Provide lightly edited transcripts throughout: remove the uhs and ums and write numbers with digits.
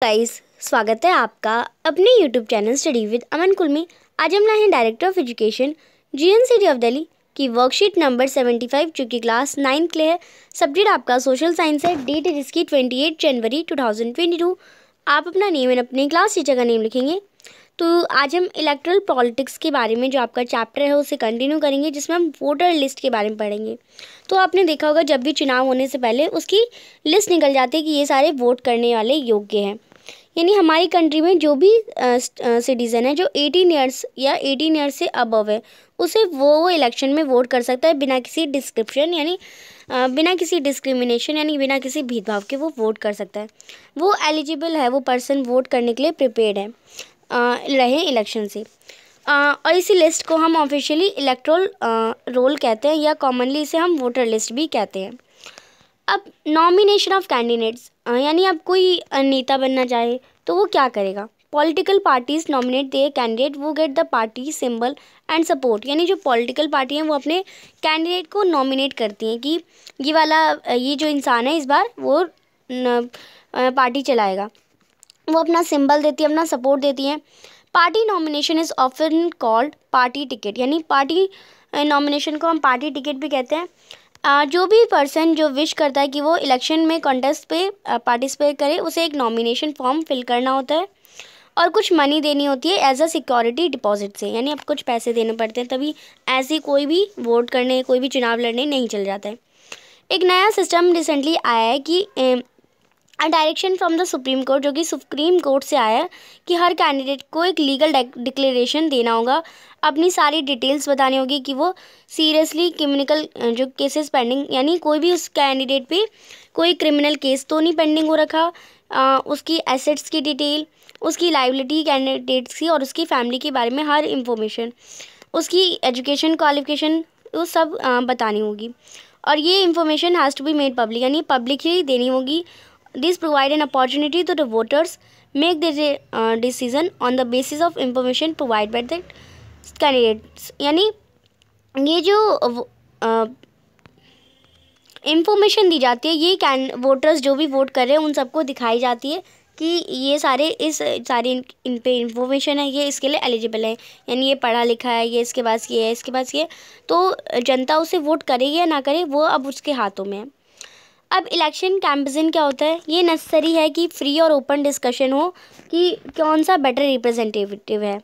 Guys, स्वागत है आपका अपने यूट्यूब चैनल स्टडी विद अमन कुल में। आज हम लाए हैं director of education GN of Delhi की वर्कशीट नंबर 75 जो कि क्लास 9 के लिए है। सब्जेक्ट आपका सोशल साइंस है। डेट है जिसकी 28 जनवरी 2022। आप अपना नेम एंड अपने क्लास टीचर का नेम लिखेंगे। तो आज हम इलेक्टोरल पॉलिटिक्स के बारे में जो आपका चैप्टर है उसे कंटिन्यू करेंगे, जिसमें हम वोटर लिस्ट के बारे में पढ़ेंगे। तो आपने देखा होगा जब भी चुनाव होने से पहले उसकी लिस्ट निकल जाती है कि ये सारे वोट करने वाले योग्य हैं। यानी हमारी कंट्री में जो भी सिटीज़न है जो 18 ईयर्स या 18 ईयर्स से अबव है, उसे वो इलेक्शन में वोट कर सकता है बिना किसी डिस्क्रिप्शन यानी बिना किसी डिस्क्रिमिनेशन यानी बिना किसी भेदभाव के वो वोट कर सकता है। वो एलिजिबल है, वो पर्सन वोट करने के लिए प्रिपेयर्ड है रहे इलेक्शन से। और इसी लिस्ट को हम ऑफिशियली इलेक्टोरल रोल कहते हैं या कॉमनली इसे हम वोटर लिस्ट भी कहते हैं। अब नॉमिनेशन ऑफ कैंडिडेट्स यानी अब कोई नेता बनना चाहे तो वो क्या करेगा। Political parties nominate their candidate who get the party symbol and support. यानी जो पॉलिटिकल पार्टी हैं वो अपने कैंडिडेट को नॉमिनेट करती हैं कि ये वाला ये जो इंसान है इस बार वो पार्टी चलाएगा। वो अपना सिंबल देती है, अपना सपोर्ट देती हैं। Party nomination is often called party ticket. यानी पार्टी नॉमिनेशन को हम पार्टी टिकट भी कहते हैं। जो भी पर्सन जो विश करता है कि वो इलेक्शन में कॉन्टेस्ट पे पार्टिसिपेट करे, उसे एक नॉमिनेशन फॉर्म फिल करना होता है और कुछ मनी देनी होती है एज अ सिक्योरिटी डिपॉजिट से। यानी अब कुछ पैसे देने पड़ते हैं, तभी ऐसे कोई भी वोट करने कोई भी चुनाव लड़ने नहीं चल जाता है। एक नया सिस्टम रिसेंटली आया है कि direction from the supreme court, जो कि सुप्रीम कोर्ट से आया है कि हर कैंडिडेट को एक लीगल डिक्लेरेशन देना होगा, अपनी सारी डिटेल्स बतानी होगी कि वो सीरियसली क्रिमिनल जो केसेस पेंडिंग यानी कोई भी उस कैंडिडेट पे कोई क्रिमिनल केस तो नहीं पेंडिंग हो रखा, उसकी एसेट्स की डिटेल, उसकी लाइबिलिटी कैंडिडेट्स की और उसकी फैमिली के बारे में हर इंफॉर्मेशन, उसकी एजुकेशन क्वालिफिकेशन वो सब बतानी होगी। और ये information has to be made public, यानी पब्लिक ही देनी होगी। This provide an opportunity to the voters make their decision on the basis of information provided by the candidates। यानी ये जो इंफॉर्मेशन दी जाती है ये वोटर्स जो भी वोट कर रहे हैं उन सबको दिखाई जाती है कि ये सारे इन पे इंफॉर्मेशन है, ये इसके लिए एलिजिबल है, यानी ये पढ़ा लिखा है, ये इसके पास ये है, इसके पास ये। तो जनता उसे वोट करेगी या ना करे वो अब उसके हाथों में है। अब इलेक्शन कैंपेन क्या होता है, ये नेसेसरी है कि फ्री और ओपन डिस्कशन हो कि कौन सा बेटर रिप्रेजेंटेटिव है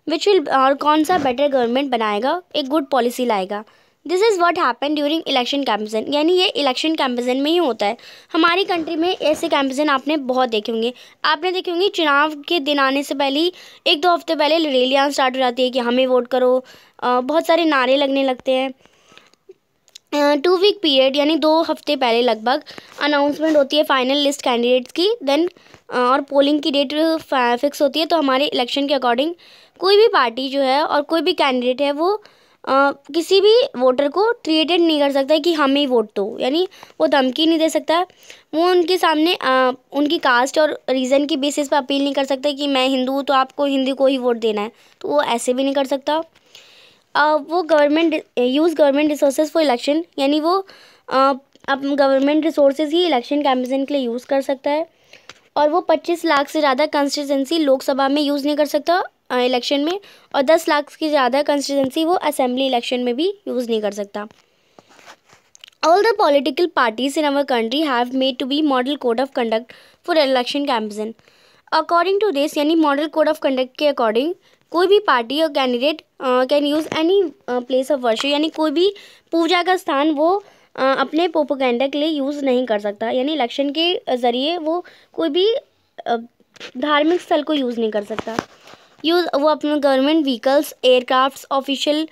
विच विल और कौन सा बेटर गवर्नमेंट बनाएगा, एक गुड पॉलिसी लाएगा। This is what happen during election campaign. यानी ये इलेक्शन कैंपेन में ही होता है। हमारी कंट्री में ऐसे कैंपेन आपने बहुत देखे होंगे। आपने देखे होंगे चुनाव के दिन आने से पहले ही 1-2 हफ्ते पहले रैलियाँ स्टार्ट हो जाती है कि हमें वोट करो, बहुत सारे नारे लगने लगते हैं। 2 वीक पीरियड यानी 2 हफ्ते पहले लगभग अनाउंसमेंट होती है फाइनल लिस्ट कैंडिडेट्स की, देन और पोलिंग की डेट फिक्स होती है। तो हमारे इलेक्शन के अकॉर्डिंग कोई भी पार्टी जो है और कोई भी कैंडिडेट है वो किसी भी वोटर को थ्रेटेड नहीं कर सकता है कि हमें ही वोट दो, यानी वो धमकी नहीं दे सकता है। वो उनके सामने उनकी कास्ट और रीज़न की बेसिस पर अपील नहीं कर सकता कि मैं हिंदू हूँ तो आपको हिंदू को ही वोट देना है, तो वो ऐसे भी नहीं कर सकता। वो गवर्नमेंट रिसोर्सेज फॉर इलेक्शन, यानी वो अब गवर्नमेंट रिसोर्सेज ही इलेक्शन कैंपेन के लिए यूज़ कर सकता है। और वो 25 लाख से ज़्यादा कंस्टिट्यूंसी लोकसभा में यूज़ नहीं कर सकता इलेक्शन में, और 10 लाख की ज़्यादा कंस्टिट्यूंसी वो असेंबली इलेक्शन में भी यूज़ नहीं कर सकता। All the political parties in our country have made to be model code of conduct for election campaign. According to this, यानी मॉडल कोड ऑफ कंडक्ट के अकॉर्डिंग कोई भी पार्टी और candidate can use any place of worship, यानी कोई भी पूजा का स्थान वो अपने प्रोपेगेंडा के लिए यूज़ नहीं कर सकता। यानी इलेक्शन के ज़रिए वो कोई भी धार्मिक स्थल को यूज़ नहीं कर सकता। वो अपने गवर्नमेंट व्हीकल्स, एयरक्राफ्ट्स, ऑफिशियल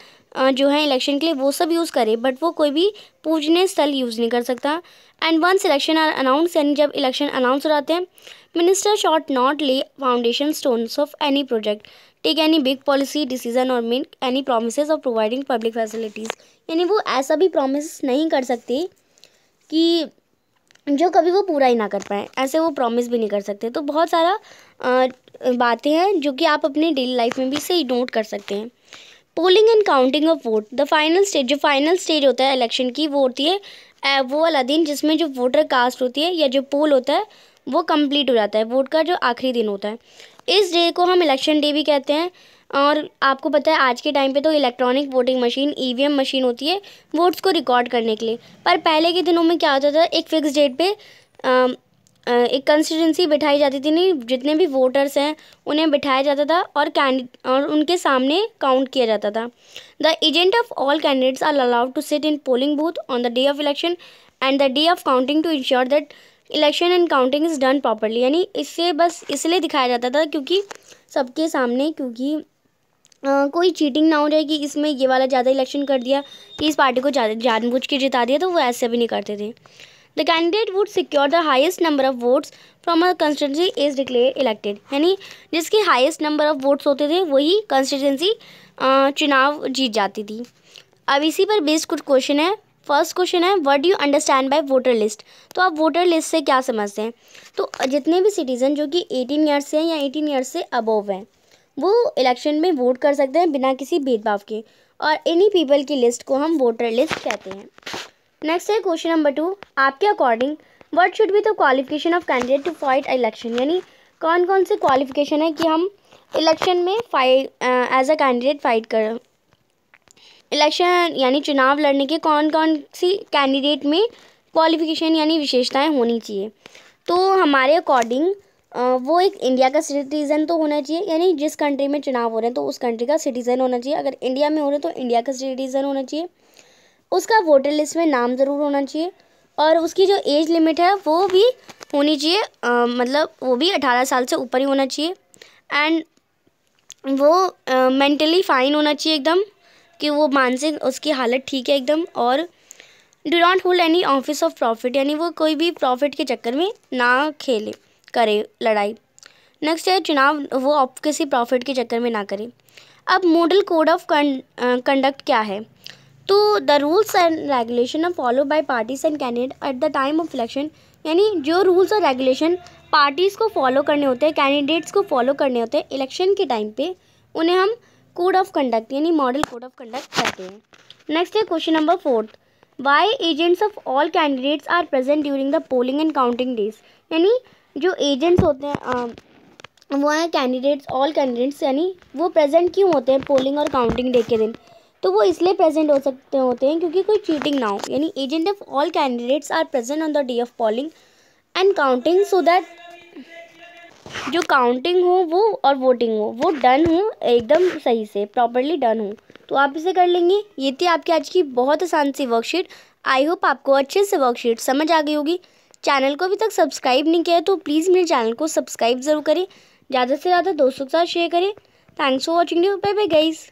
जो है इलेक्शन के लिए वो सब यूज़ करे, बट वो कोई भी पूजनीय स्थल यूज़ नहीं कर सकता। And once election are announce, यानी जब इलेक्शन अनाउंस हो जाते हैं, minister should not lay foundation stones of any project, take any big policy decision or make any promises of providing public facilities. यानी वो ऐसा भी प्रॉमिस नहीं कर सकते कि जो कभी वो पूरा ही ना कर पाए, ऐसे वो प्रॉमिस भी नहीं कर सकते। तो बहुत सारा बातें हैं जो कि आप अपने डेली लाइफ में भी से नोट कर सकते हैं। Polling and counting of vote, the final stage, जो फाइनल स्टेज होता है इलेक्शन की वो होती है वो वाला दिन जिसमें जो वोटर कास्ट होती है या जो पोल होता है वो कंप्लीट हो जाता है, वोट का जो आखिरी दिन होता है। इस डे को हम इलेक्शन डे भी कहते हैं। और आपको पता है आज के टाइम पे तो electronic voting machine EVM machine होती है वोट्स को रिकॉर्ड करने के लिए। पर पहले के दिनों में क्या होता था, एक फिक्स डेट पे एक कंस्टिट्यूंसी बिठाई जाती थी, नहीं जितने भी वोटर्स हैं उन्हें बिठाया जाता था और उनके सामने काउंट किया जाता था। The agent of all candidates are allowed to sit in polling booth on the day of election and the day of counting to ensure that election and counting is done properly. यानी इससे बस इसलिए दिखाया जाता था क्योंकि सबके सामने, क्योंकि कोई चीटिंग ना हो जाए कि इसमें ये वाला ज़्यादा इलेक्शन कर दिया, कि इस पार्टी को ज़्यादा जानबूझ के जिता दिया, तो वो ऐसे भी नहीं करते थे। The candidate would secure the highest number of votes from a constituency is declare elected. यानी जिसके हाइस्ट नंबर ऑफ वोट्स होते थे वही कंस्टिट्यूंसी चुनाव जीत जाती थी। अब इसी पर बेस्ड कुछ क्वेश्चन है। फर्स्ट क्वेश्चन है, what do you understand by voter list. तो आप वोटर लिस्ट से क्या समझते हैं? तो जितने भी सिटीज़न जो कि 18 ईयर्स से हैं या 18 ईयर्स से अबोव हैं वो इलेक्शन में वोट कर सकते हैं बिना किसी भेदभाव के, और इन्हीं पीपल की लिस्ट को हम वोटर लिस्ट कहते हैं। नेक्स्ट है क्वेश्चन नंबर 2, आपके according what should be the qualification of candidate to fight election. यानी कौन कौन से क्वालिफिकेशन है कि हम इलेक्शन में एज अ कैंडिडेट फाइट कर इलेक्शन यानी चुनाव लड़ने के कौन कौन सी कैंडिडेट में क्वालिफिकेशन यानी विशेषताएं होनी चाहिए। तो हमारे अकॉर्डिंग वो एक इंडिया का सिटीज़न तो होना चाहिए, यानी जिस कंट्री में चुनाव हो रहे हैं तो उस कंट्री का सिटीज़न होना चाहिए। अगर इंडिया में हो रहे हैं तो इंडिया का सिटीज़न होना चाहिए। उसका वोटर लिस्ट में नाम ज़रूर होना चाहिए, और उसकी जो एज लिमिट है वो भी होनी चाहिए, मतलब वो भी 18 साल से ऊपर ही होना चाहिए। एंड वो मेंटली फाइन होना चाहिए एकदम, कि वो मानसिक उसकी हालत ठीक है एकदम। और do not hold any office of profit, यानी वो कोई भी प्रॉफिट के चक्कर में ना करे लड़ाई। नेक्स्ट है चुनाव वो किसी प्रॉफिट के चक्कर में ना करे। अब मॉडल कोड ऑफ कंडक्ट क्या है? तो the rules and regulation are follow by parties and candidate at the time of election. यानी जो रूल्स और रेगुलेशन पार्टीज़ को फॉलो करने होते हैं, कैंडिडेट्स को फॉलो करने होते हैं इलेक्शन के टाइम पे, उन्हें हम कोड ऑफ कंडक्ट यानी मॉडल कोड ऑफ कंडक्ट कहते हैं। नेक्स्ट है question number 4, why agents of all candidates are present during the polling and counting days. यानी जो एजेंट्स होते हैं वो हैं कैंडिडेट्स, ऑल कैंडिडेट्स, यानी वो प्रेजेंट क्यों होते हैं पोलिंग और काउंटिंग डे के दिन? तो वो इसलिए प्रेजेंट होते हैं क्योंकि कोई चीटिंग ना हो। यानी agent of all candidates are present on the day of polling and counting so that जो काउंटिंग हो वो और वोटिंग हो वो डन हो एकदम सही से, प्रॉपरली डन हो। तो आप इसे कर लेंगे। ये थी आपकी आज की बहुत आसान सी वर्कशीट। आई होप आपको अच्छे से वर्कशीट समझ आ गई होगी। चैनल को अभी तक सब्सक्राइब नहीं किया है तो प्लीज़ मेरे चैनल को सब्सक्राइब ज़रूर करें, ज़्यादा से ज़्यादा दोस्तों के साथ शेयर करें। Thanks for watching you, bye bye guys.